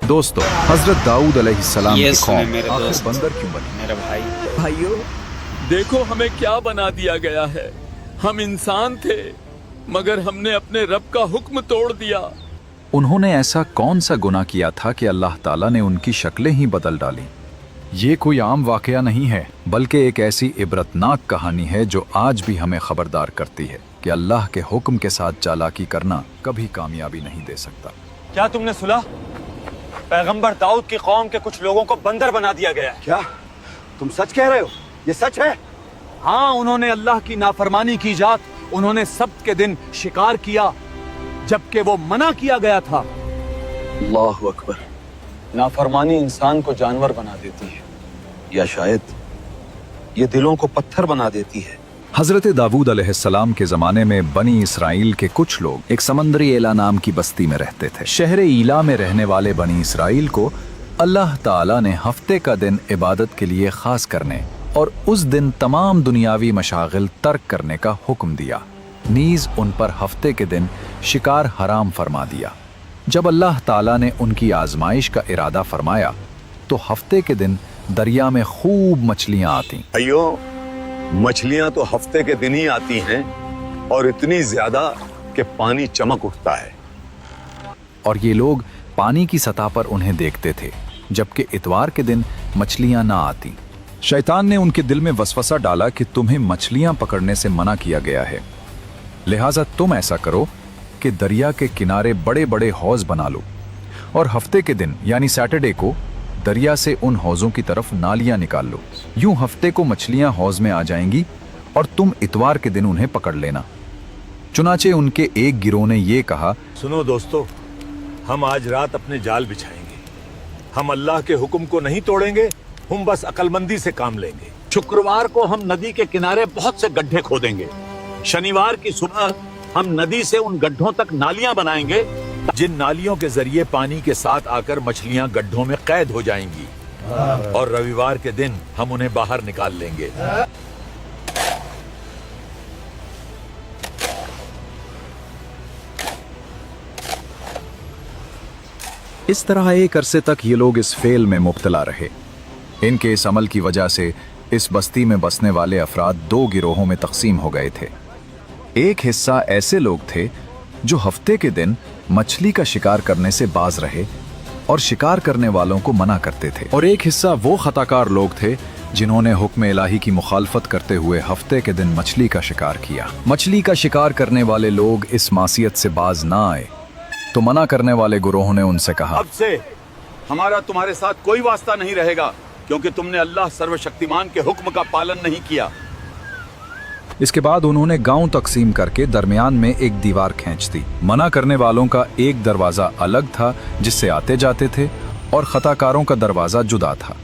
दोस्तों, हजरत दाऊद अलैहिस्सलाम ये की सुने कौम मेरे आखिर दोस्त, बंदर क्यों बनी? मेरे भाई। भाइयों, देखो हमें क्या बना दिया गया है। हम इंसान थे मगर हमने अपने रब का हुक्म तोड़ दिया। उन्होंने ऐसा कौन सा गुनाह किया था कि अल्लाह ताला ने उनकी शक्लें ही बदल डाली? ये कोई आम वाकया नहीं है, बल्कि एक ऐसी इबरतनाक कहानी है जो आज भी हमें खबरदार करती है कि अल्लाह के हुक्म के साथ चालाकी करना कभी कामयाबी नहीं दे सकता। क्या तुमने सुना? पैगंबर दाऊद की कौम के कुछ लोगों को बंदर बना दिया गया है। क्या तुम सच कह रहे हो? ये सच है? हाँ, उन्होंने अल्लाह की नाफरमानी की जात, उन्होंने सब्त के दिन शिकार किया जबकि वो मना किया गया था। अल्लाहु अकबर। नाफरमानी इंसान को जानवर बना देती है, या शायद ये दिलों को पत्थर बना देती है। हजरत दाऊद अलैहिस्सलाम के ज़माने में बनी इसराइल के कुछ लोग एक समंदरी एला नाम की बस्ती में रहते थे। शहर ईला में रहने वाले बनी इसराइल को अल्लाह ताला ने हफ्ते का दिन इबादत के लिए खास करने और उस दिन तमाम दुनियावी मशागिल तर्क करने का हुक्म दिया। नीज उन पर हफ्ते के दिन शिकार हराम फरमा दिया। जब अल्लाह ताला ने उनकी आजमाइश का इरादा फरमाया तो हफ्ते के दिन दरिया में खूब मछलियां आती। अयो, मछलियां तो हफ्ते के दिन ही आती हैं और इतनी ज्यादा कि पानी चमक उठता है। और ये लोग पानी की सतह पर उन्हें देखते थे, जबकि इतवार के दिन मछलियां ना आती। शैतान ने उनके दिल में वसवसा डाला कि तुम्हें मछलियां पकड़ने से मना किया गया है, लिहाजा तुम ऐसा करो कि दरिया के किनारे बड़े बड़े हौज बना लो और हफ्ते के दिन यानी सैटरडे को दरिया से उन हौजों की तरफ नालियां निकाल लो। यूं हफ्ते को मछलियां हौज में आ जाएंगी और तुम इतवार के दिन उन्हें पकड़ लेना। चुनाचे उनके एक गिरोह ने ये कहा, सुनो दोस्तों, हम आज रात अपने जाल बिछाएंगे। हम अल्लाह के हुक्म को नहीं तोड़ेंगे, हम बस अक्लमंदी से काम लेंगे। शुक्रवार को हम नदी के किनारे बहुत से गड्ढे खोदेंगे। शनिवार की सुबह हम नदी से उन गड्ढों तक नालियां बनाएंगे, जिन नालियों के जरिए पानी के साथ आकर मछलियां गड्ढों में कैद हो जाएंगी, और रविवार के दिन हम उन्हें बाहर निकाल लेंगे। इस तरह एक अरसे तक ये लोग इस फेल में मुब्तला रहे। इनके इस अमल की वजह से इस बस्ती में बसने वाले अफराद दो गिरोहों में तकसीम हो गए थे। एक हिस्सा ऐसे लोग थे जो हफ्ते के दिन मछली का शिकार करने से बाज रहे और शिकार करने वालों को मना करते थे, और एक हिस्सा वो खताकार लोग थे जिन्होंने हुक्म इलाही की मुखालफत करते हुए हफ्ते के दिन मछली का शिकार किया। मछली का शिकार करने वाले लोग इस मासियत से बाज ना आए तो मना करने वाले गुरोह ने उनसे कहा, अब से हमारा तुम्हारे साथ कोई वास्ता नहीं रहेगा, क्योंकि तुमने अल्लाह सर्वशक्तिमान के हुक्म का पालन नहीं किया। इसके बाद उन्होंने गांव तकसीम करके दरमियान में एक दीवार खींच दी। मना करने वालों का एक दरवाजा अलग था जिससे आते जाते थे, और खताकारों का दरवाजा जुदा था।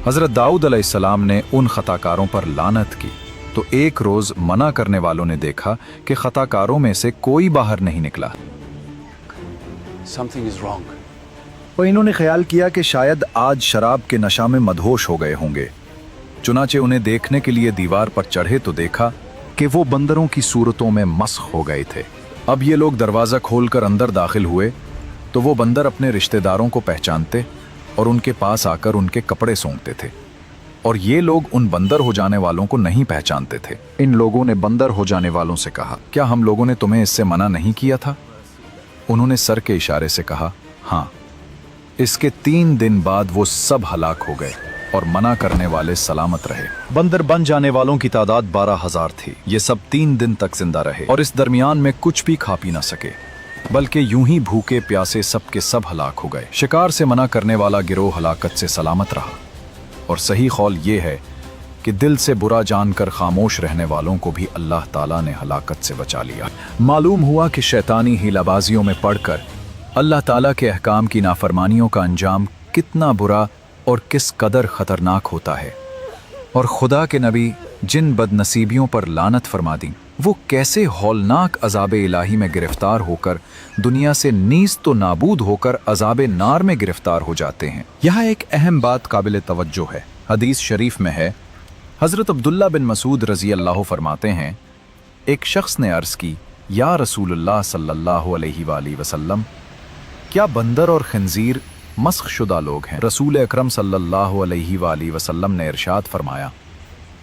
हजरत दाऊद अलैहिस्सलाम ने उन खताकारों पर लानत की तो एक रोज मना करने वालों ने देखा कि खताकारों में से कोई बाहर नहीं निकला। Something is wrong. और इन्होंने ख्याल किया कि शायद आज शराब के नशा में मदहोश हो गए होंगे। चुनाचे उन्हें देखने के लिए दीवार पर चढ़े तो देखा कि वो बंदरों की सूरतों में मस्ख हो गए थे। अब ये लोग दरवाज़ा खोलकर अंदर दाखिल हुए तो वो बंदर अपने रिश्तेदारों को पहचानते और उनके पास आकर उनके कपड़े सूंघते थे, और ये लोग उन बंदर हो जाने वालों को नहीं पहचानते थे। इन लोगों ने बंदर हो जाने वालों से कहा, क्या हम लोगों ने तुम्हें इससे मना नहीं किया था? उन्होंने सर के इशारे से कहा, हाँ। इसके 3 दिन बाद वो सब हलाक हो गए और मना करने वाले सलामत रहे। बंदर बन जाने वालों की तादाद 12,000 थी। ये सब 3 दिन तक जिंदा रहे और इस दरमियान में कुछ भी खा पी ना सके, बल्कि यूं ही भूखे प्यासे सब के सब हलाक हो गए। शिकार से मना करने वाला गिरोह हलाकत से सलामत रहा, और सही कौल ये है कि दिल से बुरा जानकर खामोश रहने वालों को भी अल्लाह ताला ने हलाकत से बचा लिया। मालूम हुआ कि शैतानी हीलाबाजियों में पड़कर अल्लाह ताला के अहकाम की नाफरमानियों का अंजाम कितना बुरा और किस कदर खतरनाक होता है, और खुदा के नबी जिन बदनसीबियों पर लानत फरमा दी वो कैसे हौलनाक अजाब इलाही में गिरफ्तार होकर दुनिया से नीज तो नाबूद होकर अजाब नार में गिरफ्तार हो जाते हैं। यहाँ एक अहम बात काबिल तवज्जो है। हदीस शरीफ में है, हज़रत अब्दुल्ला बिन मसूद रज़ी अल्लाह फरमाते हैं, एक शख्स ने अर्ज़ की, या रसूलुल्लाह सल्लल्लाहु अलैहि वसल्लम, क्या बंदर और खंजीर मस्ख शुदा लोग हैं। रसूल अकरम सल्लल्लाहु अलैहि वाली वसल्लम ने इरशाद फरमाया,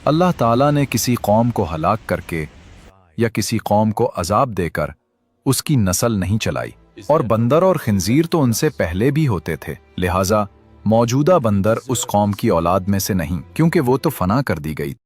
अल्लाह ताला ने किसी कौम को हलाक करके या किसी कौम को अजाब देकर उसकी नस्ल नहीं चलाई, और बंदर और खिंजीर तो उनसे पहले भी होते थे, लिहाजा मौजूदा बंदर उस कौम की औलाद में से नहीं, क्योंकि वो तो फना कर दी गई।